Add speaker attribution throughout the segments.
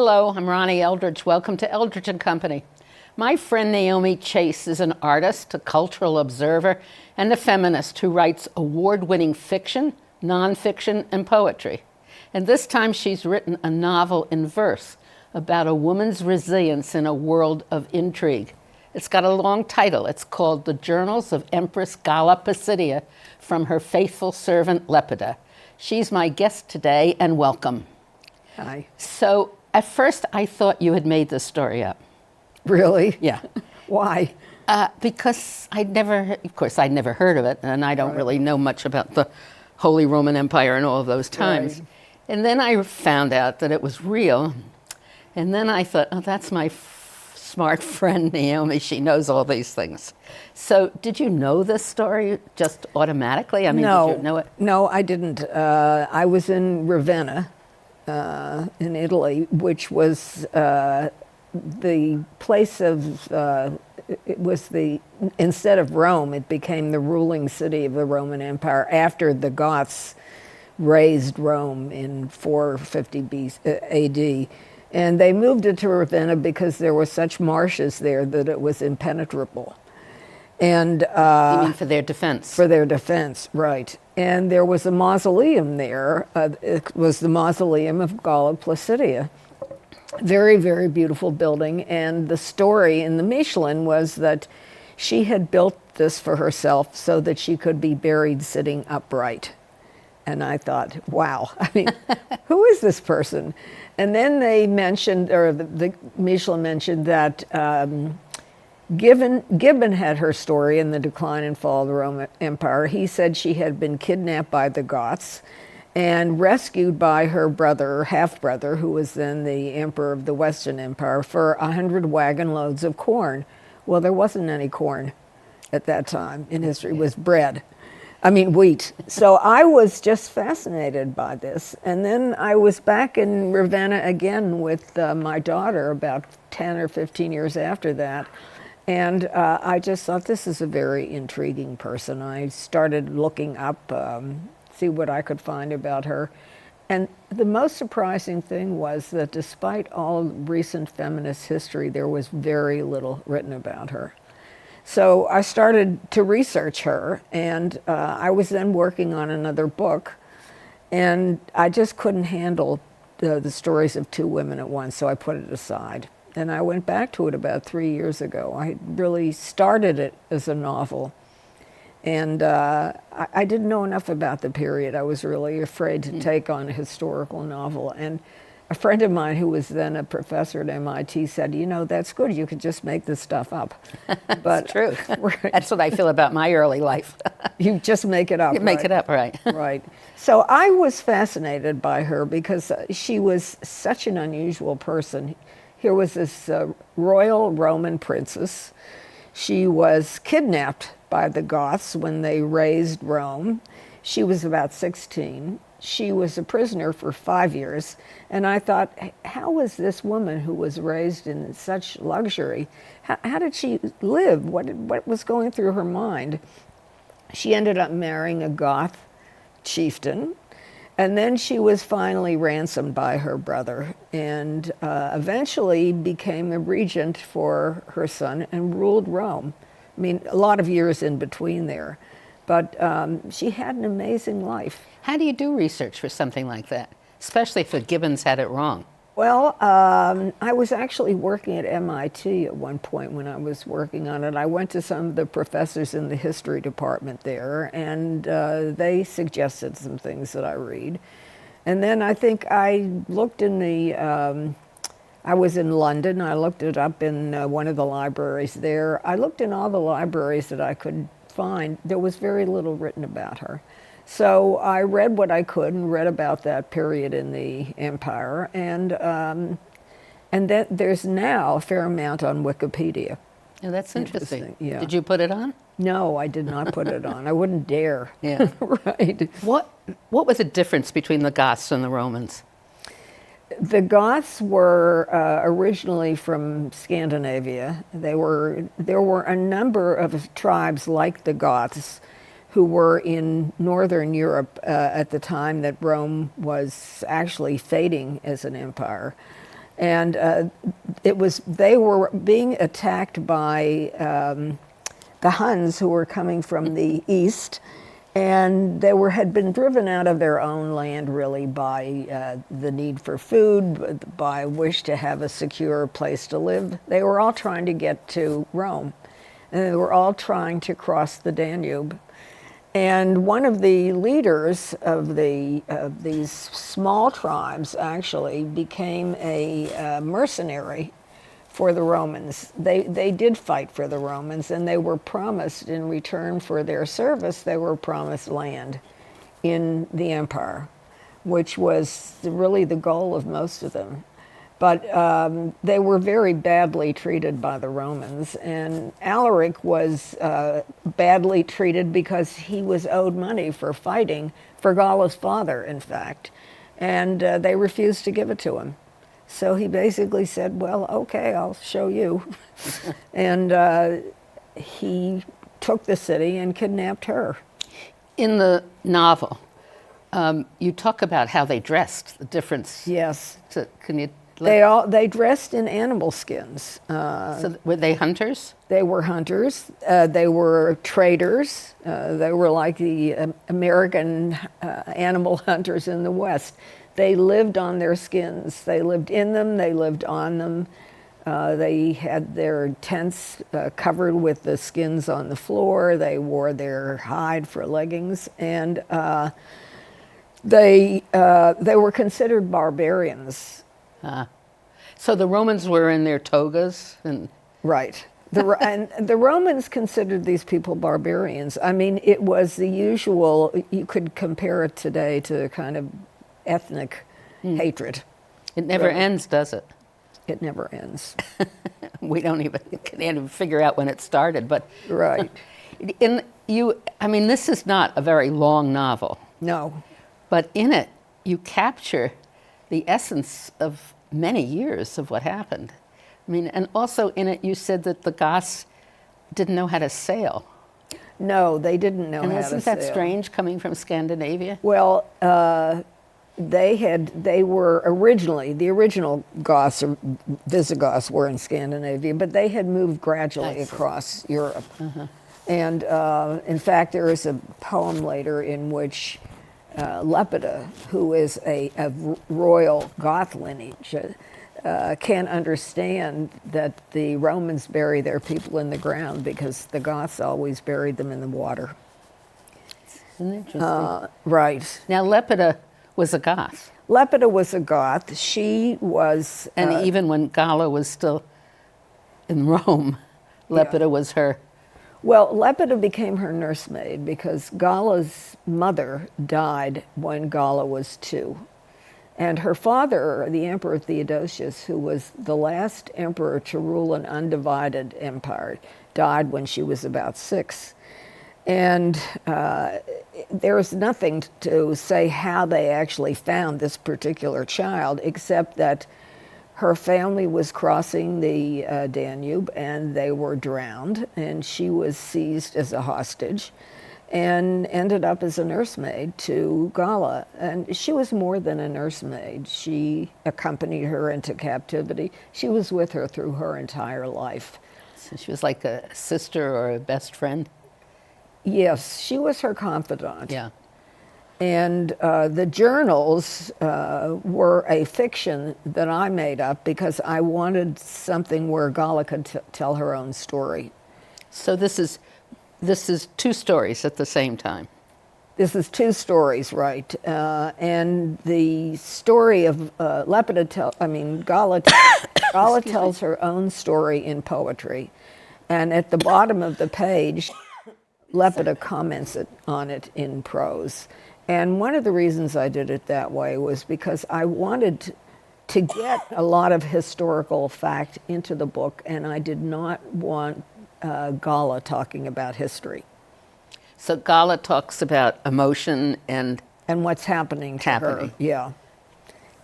Speaker 1: Hello, I'm Ronnie Eldridge. Welcome to Eldridge and Company. My friend Naomi Chase is an artist, a cultural observer, and a feminist who writes award-winning fiction, nonfiction, and poetry. And this time she's written a novel in verse about a woman's resilience in a world of intrigue. It's got a long title. It's called The Journals of Empress Galla Placidia from Her Faithful Servant Lepida. She's my guest today, and welcome.
Speaker 2: Hi.
Speaker 1: So, at first, I thought you had made this story up.
Speaker 2: Really?
Speaker 1: Yeah.
Speaker 2: Why?
Speaker 1: Because I'd never heard of it, and I don't really know much about the Holy Roman Empire and all of those times.
Speaker 2: Right.
Speaker 1: And then I found out that it was real, and then I thought, oh, that's my smart friend Naomi. She knows all these things. So, did you know this story just automatically? I mean,
Speaker 2: No.
Speaker 1: did you know it?
Speaker 2: No, I didn't. I was in Ravenna, in Italy, which was the place of, it was instead of Rome, it became the ruling city of the Roman Empire after the Goths razed Rome in 450 AD. And they moved it to Ravenna because there were such marshes there that it was impenetrable. And
Speaker 1: You mean for their defense?
Speaker 2: for their defense, right. And there was a mausoleum there. It was the mausoleum of Galla Placidia. Very, very beautiful building. And the story in the Michelin was that she had built this for herself so that she could be buried sitting upright. And I thought, wow, I mean, who is this person? And then they mentioned, or the Michelin mentioned that Gibbon had her story in The Decline and Fall of the Roman Empire. He said she had been kidnapped by the Goths and rescued by her brother, half-brother, who was then the emperor of the Western Empire, for 100 wagon loads of corn. Well, there wasn't any corn at that time in history. It was bread. I mean, wheat. So I was just fascinated by this. And then I was back in Ravenna again with my daughter about 10 or 15 years after that. And I just thought, this is a very intriguing person. I started looking up, see what I could find about her. And the most surprising thing was that despite all recent feminist history, there was very little written about her. So I started to research her, and I was then working on another book, and I just couldn't handle the stories of two women at once, so I put it aside. And I went back to it about 3 years ago. I really started it as a novel, and I didn't know enough about the period. I was really afraid to take on a historical novel. And a friend of mine who was then a professor at MIT said, you know, that's good, you could just make this stuff up.
Speaker 1: That's true.
Speaker 2: Right.
Speaker 1: That's what I feel about my early life.
Speaker 2: You just make it up.
Speaker 1: You make it up, right.
Speaker 2: Right. So I was fascinated by her because she was such an unusual person. Here was this royal Roman princess. She was kidnapped by the Goths when they razed Rome. She was about 16. She was a prisoner for 5 years. And I thought, how was this woman who was raised in such luxury, how did she live? What was going through her mind? She ended up marrying a Goth chieftain. And then she was finally ransomed by her brother and eventually became a regent for her son and ruled Rome. I mean, a lot of years in between there. But she had an amazing life.
Speaker 1: How do you do research for something like that, especially if Gibbons had it wrong?
Speaker 2: Well, I was actually working at MIT at one point when I was working on it. I went to some of the professors in the history department there, and they suggested some things that I read. And then I think I looked in I was in London. I looked it up in one of the libraries there. I looked in all the libraries that I could find. There was very little written about her. So I read what I could and read about that period in the empire, and that there's now a fair amount on Wikipedia.
Speaker 1: Oh, that's interesting.
Speaker 2: Yeah.
Speaker 1: Did you put it on?
Speaker 2: No, I did not put it on. I wouldn't dare.
Speaker 1: Yeah.
Speaker 2: Right.
Speaker 1: What was the difference between the Goths and the Romans?
Speaker 2: The Goths were originally from Scandinavia. There were a number of tribes like the Goths who were in Northern Europe at the time that Rome was actually fading as an empire. And they were being attacked by the Huns, who were coming from the east, and they had been driven out of their own land, really, by the need for food, by wish to have a secure place to live. They were all trying to get to Rome, and they were all trying to cross the Danube. And one of the leaders of these small tribes actually became a mercenary for the Romans. They did fight for the Romans, and they were promised, in return for their service, they were promised land in the empire, which was really the goal of most of them. But they were very badly treated by the Romans, and Alaric was badly treated because he was owed money for fighting for Galla's father, in fact, and they refused to give it to him. So he basically said, well, okay, I'll show you. And he took the city and kidnapped her.
Speaker 1: In the novel, you talk about how they dressed, the difference.
Speaker 2: Yes.
Speaker 1: Can you?
Speaker 2: They dressed in animal skins.
Speaker 1: So were they hunters?
Speaker 2: They were hunters. They were traders. They were like the American animal hunters in the West. They lived on their skins. They lived in them. They lived on them. They had their tents covered with the skins on the floor. They wore their hide for leggings, and they were considered barbarians.
Speaker 1: So the Romans were in their togas and
Speaker 2: right. And the Romans considered these people barbarians. I mean, it was the usual. You could compare it today to kind of ethnic hatred.
Speaker 1: It never ends, does it?
Speaker 2: It never ends.
Speaker 1: We can't even figure out when it started. But
Speaker 2: right.
Speaker 1: This is not a very long novel.
Speaker 2: No.
Speaker 1: But in it, you capture the essence of many years of what happened. And also in it, you said that the Goths didn't know how to sail.
Speaker 2: No, they didn't know how to sail.
Speaker 1: And isn't that strange, coming from Scandinavia?
Speaker 2: Well, they were originally, the original Goths, or Visigoths, were in Scandinavia, but they had moved gradually across Europe. And in fact, there is a poem later in which Lepida, who is a royal Goth lineage, can't understand that the Romans bury their people in the ground because the Goths always buried them in the water.
Speaker 1: Isn't that interesting?
Speaker 2: Right.
Speaker 1: Now, Lepida was a Goth.
Speaker 2: Lepida was a Goth. She was...
Speaker 1: And even when Galla was still in Rome, Lepida was her...
Speaker 2: Well, Lepida became her nursemaid because Galla's mother died when Galla was 2. And her father, the Emperor Theodosius, who was the last emperor to rule an undivided empire, died when she was about 6. And there's nothing to say how they actually found this particular child, except that her family was crossing the Danube and they were drowned, and she was seized as a hostage and ended up as a nursemaid to Galla. And she was more than a nursemaid. She accompanied her into captivity. She was with her through her entire life.
Speaker 1: So she was like a sister or a best friend?
Speaker 2: Yes, she was her confidant.
Speaker 1: Yeah.
Speaker 2: And the journals were a fiction that I made up because I wanted something where Galla could tell her own story.
Speaker 1: So this is 2 stories at the same time.
Speaker 2: This is 2 stories, right? And the story of Galla tells her own story in poetry, and at the bottom of the page, Lepida comments on it in prose. And one of the reasons I did it that way was because I wanted to get a lot of historical fact into the book, and I did not want Galla talking about history.
Speaker 1: So Galla talks about emotion and
Speaker 2: what's happening to her. Yeah.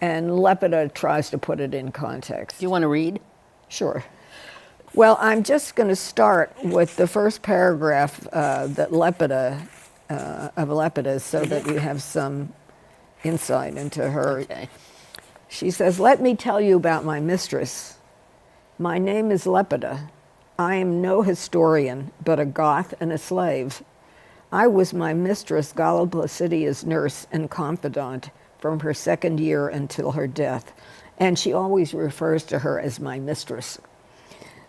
Speaker 2: And Lepida tries to put it in context.
Speaker 1: Do you want to read?
Speaker 2: Sure. Well, I'm just going to start with the first paragraph that Lepida so that you have some insight into her.
Speaker 1: Okay.
Speaker 2: She says, "Let me tell you about my mistress. My name is Lepida. I am no historian, but a Goth and a slave. I was my mistress Galla Placidia's nurse and confidant from her second year until her death, and she always refers to her as my mistress.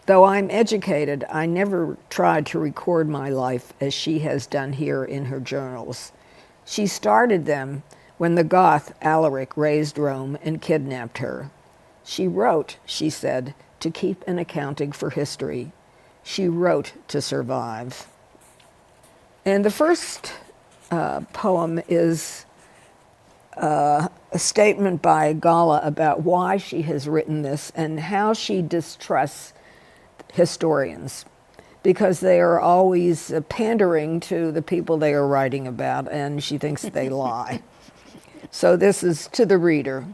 Speaker 2: Though I'm educated, I never tried to record my life as she has done here in her journals. She started them when the Goth Alaric razed Rome and kidnapped her. She wrote, she said, to keep an accounting for history. She wrote to survive." And the first poem is a statement by Galla about why she has written this and how she distrusts historians, because they are always pandering to the people they are writing about, and she thinks they lie. So this is to the reader.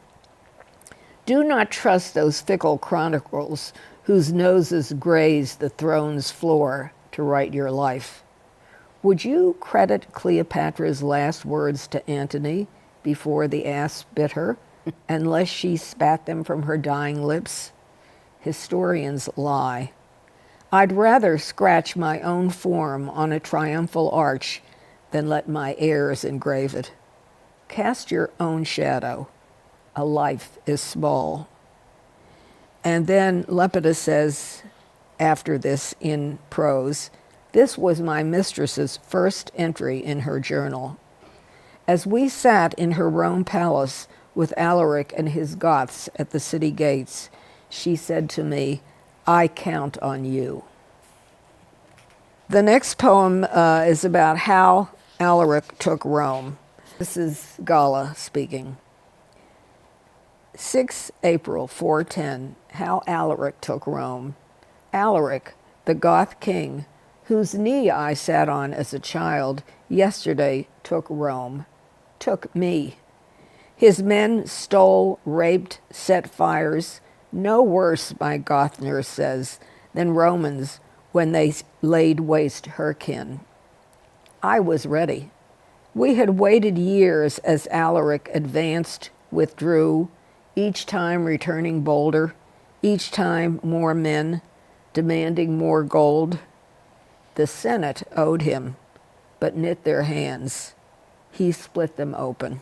Speaker 2: "Do not trust those fickle chronicles whose noses graze the throne's floor to write your life. Would you credit Cleopatra's last words to Antony before the ass bit her, unless she spat them from her dying lips? Historians lie. I'd rather scratch my own form on a triumphal arch than let my heirs engrave it. Cast your own shadow. A life is small." And then Lepida says, after this in prose, "This was my mistress's first entry in her journal. As we sat in her Rome palace with Alaric and his Goths at the city gates, she said to me, 'I count on you.'" The next poem is about how Alaric took Rome. This is Galla speaking. 6 April 410, how Alaric took Rome. Alaric, the Goth king, whose knee I sat on as a child, yesterday took Rome, took me. His men stole, raped, set fires, no worse, my Goth nurse says, than Romans when they laid waste her kin. I was ready. We had waited years as Alaric advanced, withdrew, each time returning bolder, each time more men, demanding more gold. The Senate owed him, but knit their hands. He split them open.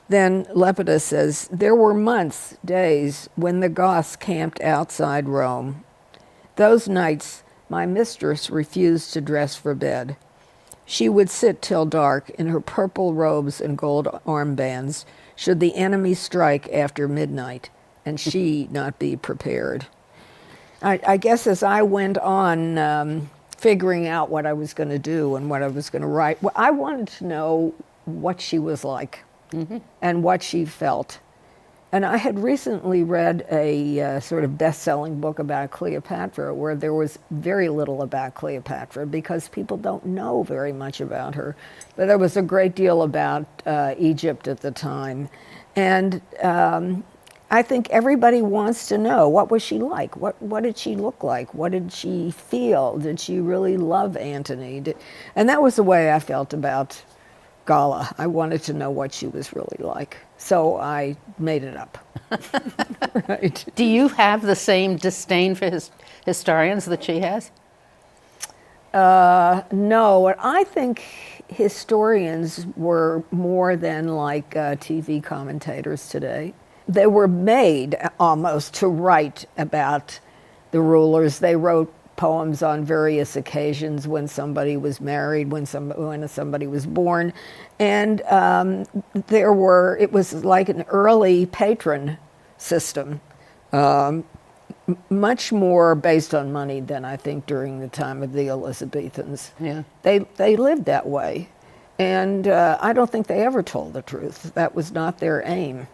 Speaker 2: Then Lepida says, "There were months, days, when the Goths camped outside Rome. Those nights, my mistress refused to dress for bed. She would sit till dark in her purple robes and gold armbands, should the enemy strike after midnight, and she not be prepared." I guess as I went on figuring out what I was going to do and what I was going to write, well, I wanted to know what she was like and what she felt. And I had recently read a sort of best-selling book about Cleopatra where there was very little about Cleopatra because people don't know very much about her. But there was a great deal about Egypt at the time. And I think everybody wants to know, what was she like? What did she look like? What did she feel? Did she really love Antony? And that was the way I felt about Galla. I wanted to know what she was really like. So I made it up. Right.
Speaker 1: Do you have the same disdain for historians that she has?
Speaker 2: No, I think historians were more than like TV commentators today. They were made almost to write about the rulers. They wrote poems on various occasions, when somebody was married, when somebody was born, and it was like an early patron system, much more based on money than I think during the time of the Elizabethans.
Speaker 1: Yeah.
Speaker 2: They lived that way, and I don't think they ever told the truth. That was not their aim.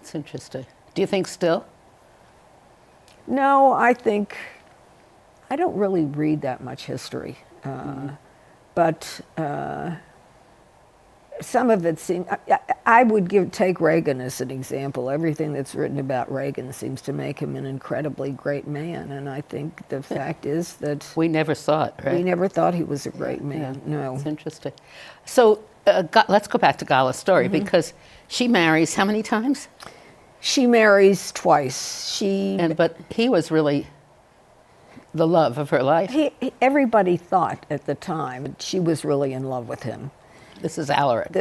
Speaker 1: It's interesting. Do you think still?
Speaker 2: No, I don't really read that much history, but some of it seems. I would take Reagan as an example. Everything that's written about Reagan seems to make him an incredibly great man, and I think the fact is that
Speaker 1: we never saw it, right?
Speaker 2: we never thought he was a great man.
Speaker 1: Yeah.
Speaker 2: No.
Speaker 1: It's interesting. So let's go back to Gala's story because she marries how many times?
Speaker 2: She marries twice.
Speaker 1: But he was really the love of her life.
Speaker 2: Everybody thought at the time she was really in love with him.
Speaker 1: This is Alaric.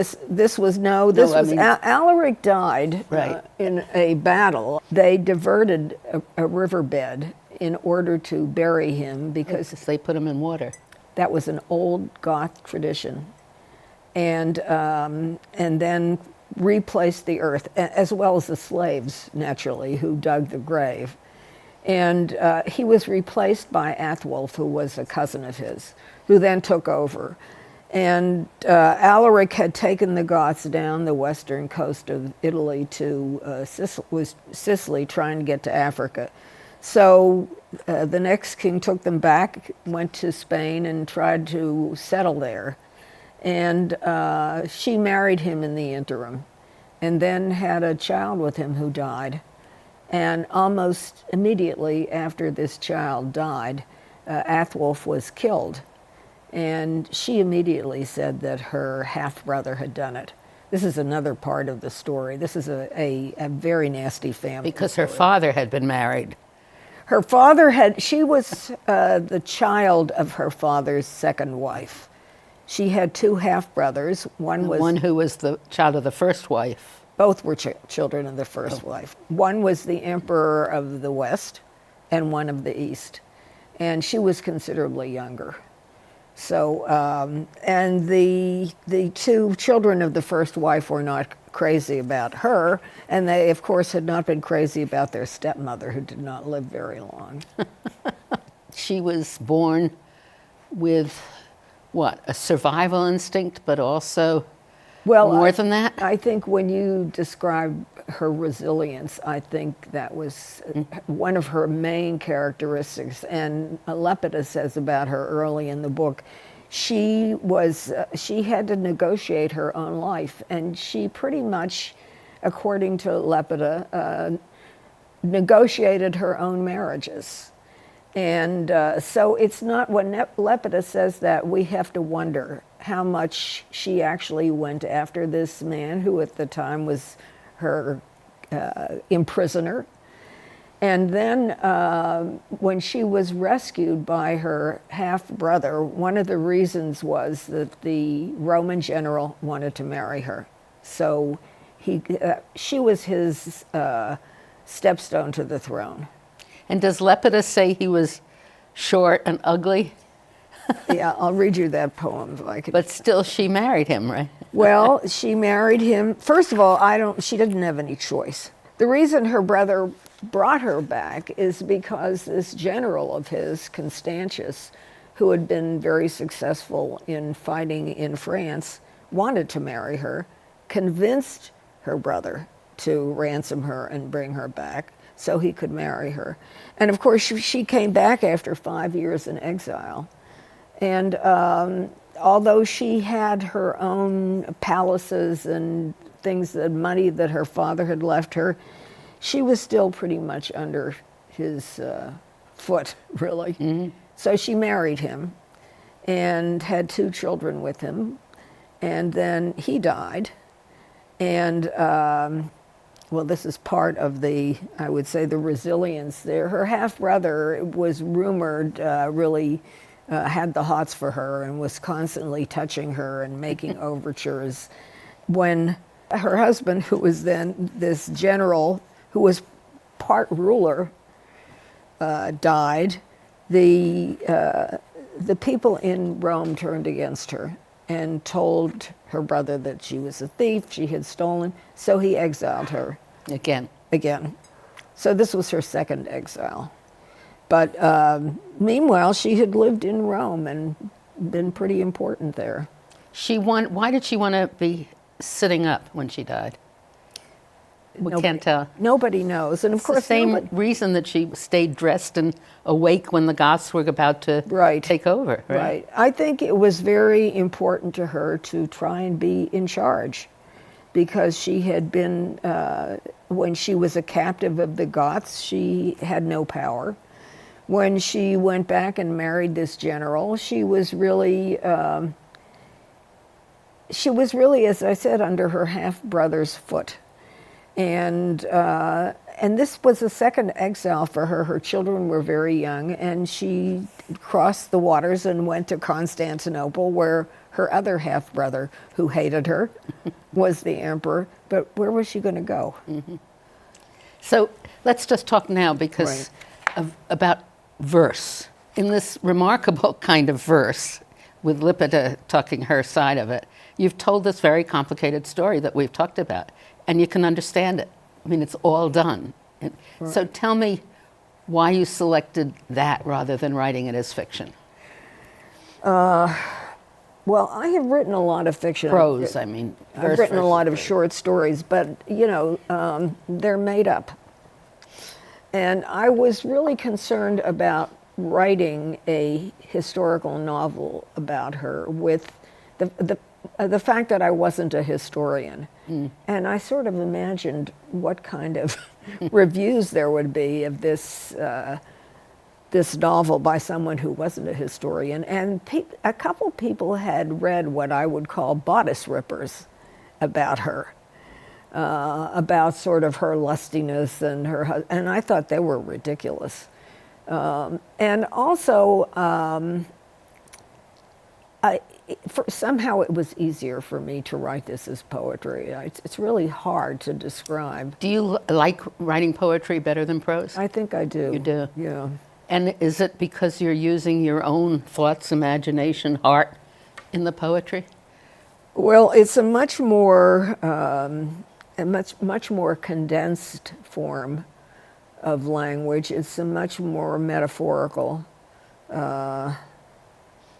Speaker 2: Alaric died
Speaker 1: Right.
Speaker 2: in a battle. They diverted a riverbed in order to bury him because
Speaker 1: They put him in water.
Speaker 2: that was an old Goth tradition, and then replaced the earth, as well as the slaves, naturally, who dug the grave. And he was replaced by Athwulf, who was a cousin of his, who then took over. And Alaric had taken the Goths down the western coast of Italy to Sicily, trying to get to Africa. So the next king took them back, went to Spain, and tried to settle there. And she married him in the interim, and then had a child with him who died. And almost immediately after this child died, Athwulf was killed. And she immediately said that her half-brother had done it. This is another part of the story. This is a very nasty family.
Speaker 1: Because her father had been married.
Speaker 2: Her father she was the child of her father's second wife. She had two half-brothers.
Speaker 1: One who was the child of the first wife.
Speaker 2: Both were children of the first wife. One was the emperor of the West and one of the East. And she was considerably younger. So, and the two children of the first wife were not crazy about her, and they, of course, had not been crazy about their stepmother, who did not live very long.
Speaker 1: She was born with, what, a survival instinct, but also more than that?
Speaker 2: I think when you describe her resilience, I think that was one of her main characteristics. And Lepida says about her early in the book, she had to negotiate her own life, and she pretty much, according to Lepida, negotiated her own marriages. And so it's not, when Lepida says that, we have to wonder how much she actually went after this man, who at the time was her imprisoner. And then when she was rescued by her half-brother, one of the reasons was that the Roman general wanted to marry her. So she was his stepstone to the throne.
Speaker 1: And does Lepida say he was short and ugly?
Speaker 2: Yeah, I'll read you that poem if I could.
Speaker 1: But still, she married him, right?
Speaker 2: Well, she married him. First of all, she didn't have any choice. The reason her brother brought her back is because this general of his, Constantius, who had been very successful in fighting in France, wanted to marry her, convinced her brother to ransom her and bring her back so he could marry her. And of course, she came back after 5 years in exile. And although she had her own palaces and things, the money that her father had left her, she was still pretty much under his foot, really. Mm-hmm. So she married him and had 2 children with him. And then he died. And, well, this is part of I would say, the resilience there. Her half-brother was rumored really had the hots for her and was constantly touching her and making overtures. When her husband, who was then this general, who was part ruler, died, the people in Rome turned against her and told her brother that she was a thief, she had stolen, so he exiled her. Again. So this was her second exile. But meanwhile, she had lived in Rome and been pretty important there.
Speaker 1: Why did she want to be sitting up when she died? We can't tell.
Speaker 2: Nobody knows. And of course,
Speaker 1: the same reason that she stayed dressed and awake when the Goths were about to take over.
Speaker 2: Right. I think it was very important to her to try and be in charge, because she had been, when she was a captive of the Goths, she had no power. When she went back and married this general, she was really, she was really, as I said, under her half-brother's foot. And this was a second exile for her. Her children were very young, and she crossed the waters and went to Constantinople, where her other half-brother, who hated her, was the emperor. But where was she going to go?
Speaker 1: So let's just talk now because about verse. In this remarkable kind of verse, with Lipita talking her side of it, you've told this very complicated story that we've talked about, and you can understand it. I mean, it's all done. So tell me why you selected that rather than writing it as fiction.
Speaker 2: Well, I have written a lot of fiction.
Speaker 1: Prose, I mean.
Speaker 2: I've written a lot of short stories, but, they're made up. And I was really concerned about writing a historical novel about her with the fact that I wasn't a historian. And I sort of imagined what kind of reviews there would be of this novel by someone who wasn't a historian. And a couple people had read what I would call bodice rippers about her, about sort of her lustiness and and I thought they were ridiculous. And also, somehow it was easier for me to write this as poetry. It's really hard to describe.
Speaker 1: Do you like writing poetry better than prose?
Speaker 2: I think I do.
Speaker 1: You do?
Speaker 2: Yeah.
Speaker 1: And is it because you're using your own thoughts, imagination, heart in the poetry?
Speaker 2: Well, it's a much more condensed form of language. It's a much more metaphorical.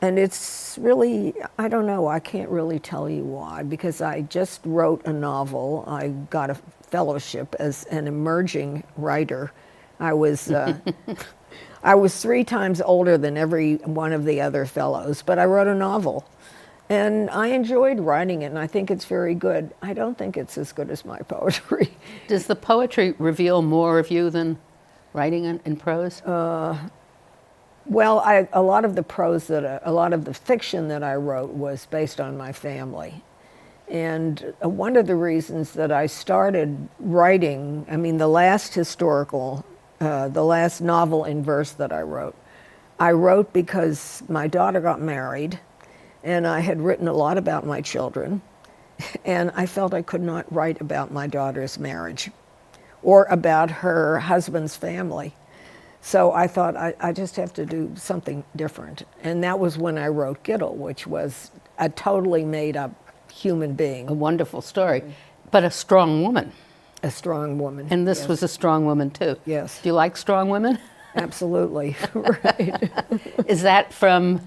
Speaker 2: And it's really, I don't know, I can't really tell you why, because I just wrote a novel. I got a fellowship as an emerging writer. I was 3 times older than every one of the other fellows, but I wrote a novel. And I enjoyed writing it, and I think it's very good. I don't think it's as good as my poetry.
Speaker 1: Does the poetry reveal more of you than writing in prose?
Speaker 2: Well, a lot of the fiction that I wrote was based on my family. And one of the reasons that I started writing, the last novel in verse that I wrote because my daughter got married, and I had written a lot about my children, and I felt I could not write about my daughter's marriage or about her husband's family. So I thought I just have to do something different. And that was when I wrote Giddle, which was a totally made-up human being.
Speaker 1: A wonderful story, but a strong woman.
Speaker 2: A strong woman.
Speaker 1: And this was a strong woman, too.
Speaker 2: Yes.
Speaker 1: Do you like strong women?
Speaker 2: Absolutely. Right.
Speaker 1: Is that from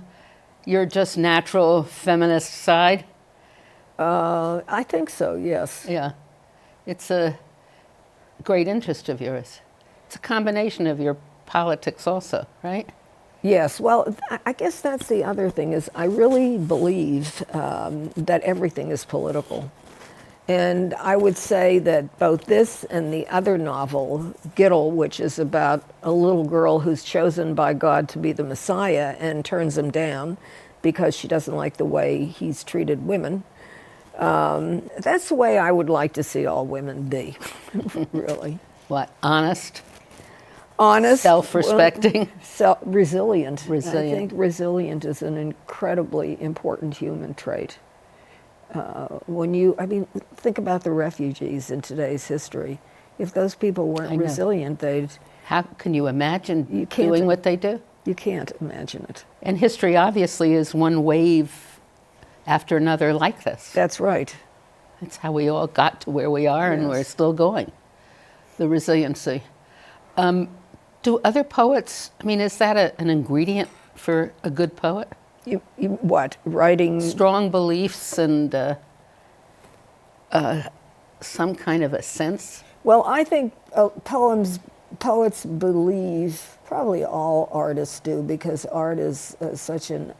Speaker 1: your just natural feminist side?
Speaker 2: I think so, yes.
Speaker 1: Yeah. It's a great interest of yours. It's a combination of your politics also, right?
Speaker 2: Yes, well, I guess that's the other thing is I really believe that everything is political. And I would say that both this and the other novel, Giddle, which is about a little girl who's chosen by God to be the Messiah and turns him down because she doesn't like the way he's treated women, that's the way I would like to see all women be, really.
Speaker 1: What, honest?
Speaker 2: Honest,
Speaker 1: self-respecting,
Speaker 2: resilient.
Speaker 1: Resilient.
Speaker 2: I think resilient is an incredibly important human trait. Think about the refugees in today's history. If those people weren't resilient,
Speaker 1: How can you imagine
Speaker 2: can't
Speaker 1: doing what they do?
Speaker 2: You can't imagine it.
Speaker 1: And history obviously is one wave after another like this.
Speaker 2: That's right.
Speaker 1: That's how we all got to where we are, and we're still going. The resiliency. Do other poets, is that an ingredient for a good poet?
Speaker 2: What? Writing?
Speaker 1: Strong beliefs and some kind of a sense?
Speaker 2: Well, I think poets believe, probably all artists do, because art is such an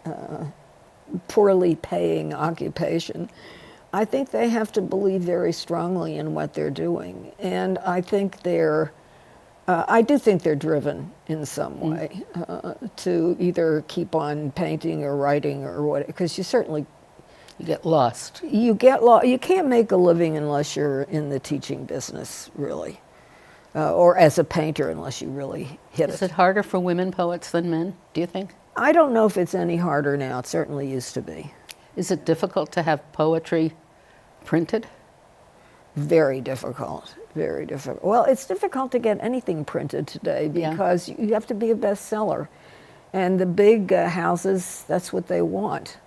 Speaker 2: poorly paying occupation. I think they have to believe very strongly in what they're doing. And I think I do think they're driven in some way to either keep on painting or writing or what, because you certainly
Speaker 1: You get lost.
Speaker 2: You can't make a living unless you're in the teaching business, really, or as a painter unless you really hit
Speaker 1: Is it harder for women poets than men, do you think?
Speaker 2: I don't know if it's any harder now. It certainly used to be.
Speaker 1: Is it difficult to have poetry printed?
Speaker 2: Very difficult. Very difficult. Well, it's difficult to get anything printed today because you have to be a bestseller. And the big houses, that's what they want.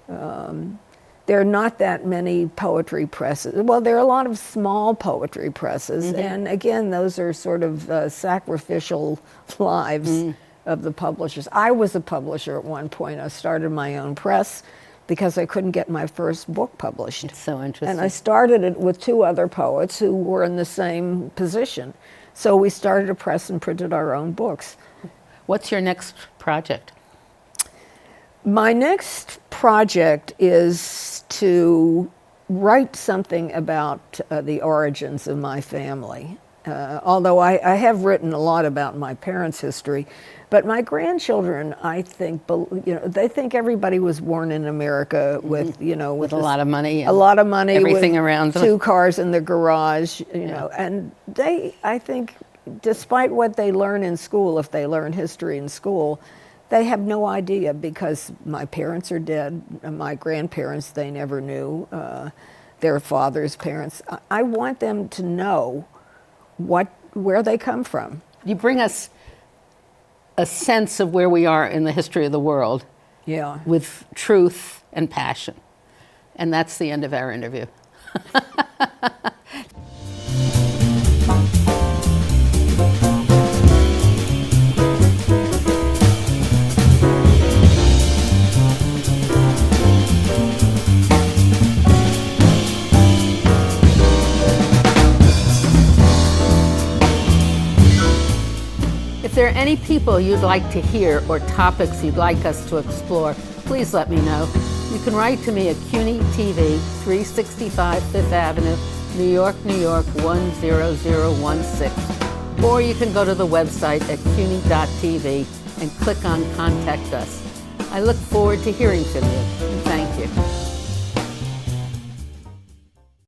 Speaker 2: There are not that many poetry presses. Well, there are a lot of small poetry presses. And again, those are sort of sacrificial lives of the publishers. I was a publisher at one point. I started my own press because I couldn't get my first book published.
Speaker 1: It's so interesting.
Speaker 2: And I started it with two other poets who were in the same position. So we started a press and printed our own books.
Speaker 1: What's your next project?
Speaker 2: My next project is to write something about the origins of my family. Although I have written a lot about my parents' history, but my grandchildren, I think, they think everybody was born in America with, with
Speaker 1: a lot of money.
Speaker 2: A lot of money.
Speaker 1: Everything
Speaker 2: with
Speaker 1: around them.
Speaker 2: 2 cars in the garage, know. And I think, despite what they learn in school, if they learn history in school, they have no idea because my parents are dead. My grandparents, they never knew. Their father's parents. I want them to know where they come from.
Speaker 1: You bring us a sense of where we are in the history of the world with truth and passion. And that's the end of our interview. If there are any people you'd like to hear or topics you'd like us to explore, please let me know. You can write to me at CUNY TV, 365 Fifth Avenue, New York, New York, 10016. Or you can go to the website at cuny.tv and click on Contact Us. I look forward to hearing from you. Thank you.